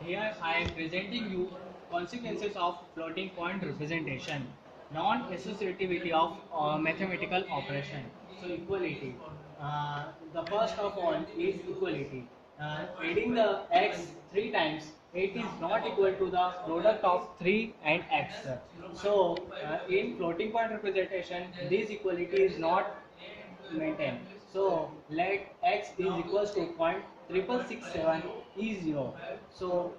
here I am presenting you consequences of floating point representation, non-associativity of mathematical operation. So equality. The first of all is equality. Adding the x 3 times, it is not equal to the product of 3 and x. So in floating point representation, this equality is not maintain. So let x is equals to 0.6667 E0. So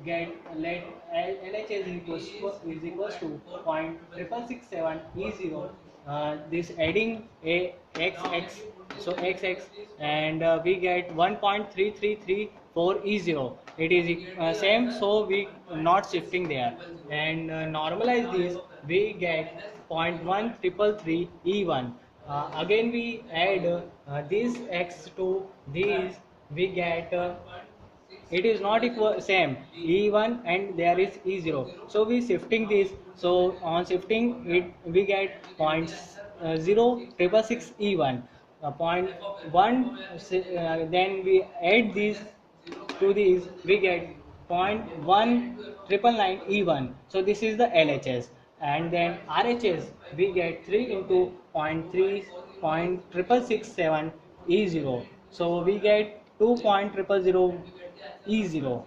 get let LHS is equals to 0.6667 E0. This adding a x, so x and we get 1.3334 E0. It is same, so we not shifting there, and normalize this, we get 0.1333 E1. Again we add this x to this, we get it is not equal same E1 and there is E0, so we shifting this, so on shifting it we get 0.0666 E1, point 1, then we add this to this, we get 0.1999 E1. So this is the LHS, and then RHS we get 3 into 0.3667 E0. So we get 2.000 E0.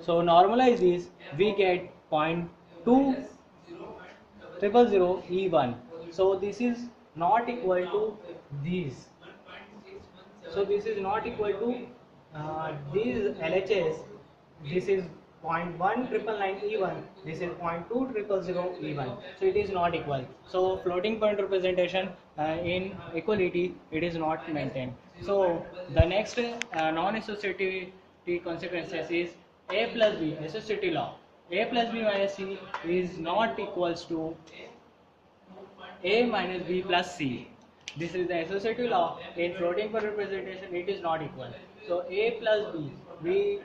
So normalize this, we get 0.2000 E1. So this is not equal to this. So this is not equal to these LHS. This is 0.1999 E1. This is 0.2000 E1. So it is not equal. So floating point representation in equality, it is not maintained. So the next non-associativity consequences is A plus B, associativity law. A plus B minus C is not equals to A minus B plus C. This is the associative law. In floating point representation, it is not equal. So A plus B,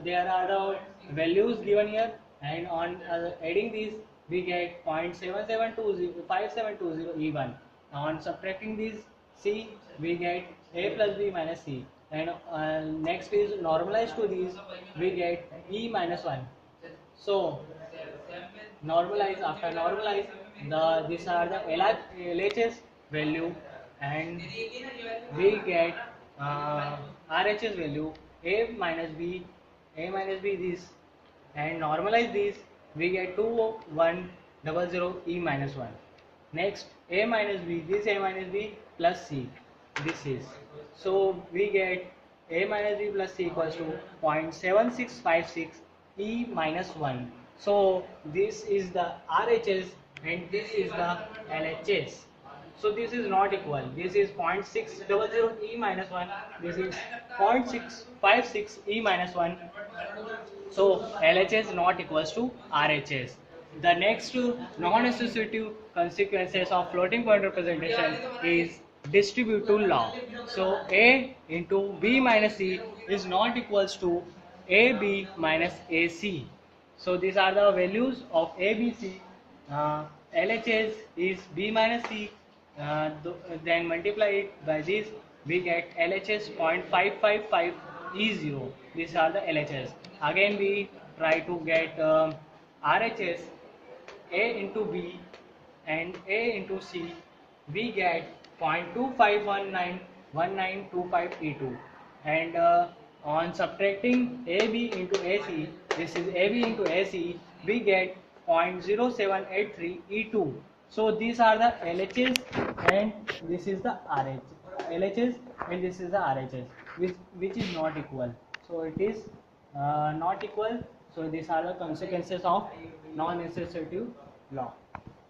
there are the values given here, and on adding these, we get 0.77205720 E1. On subtracting these C, we get A plus B minus C. And next is normalized to these, we get E minus 1. So normalize, after normalize, these are the LHS value, and we get RHS value A minus B this, and normalize these, we get 2100 E minus 1. Next A minus B, this A minus B plus C, this is, so we get A minus B plus C equals to 0.7656 E minus 1. So this is the RHS and this is the LHS. So this is not equal. This is 0.600 E minus 1. This is 0.656 E minus 1. So LHS not equals to RHS. The next non-associative consequences of floating point representation is distributive law. So A into B minus C is not equals to AB minus AC. So these are the values of ABC. LHS is B minus C. Then multiply it by this, we get LHS 0.555 E0. These are the LHS. Again we try to get RHS, A into B and A into C, we get 0.25191925 E2. And on subtracting AB into AC, this is AB into AC, we get 0.0783 E2. So these are the LHS and this is the RH. LHS and this is the RHS, which is not equal. So it is not equal. So these are the consequences of non-associative law.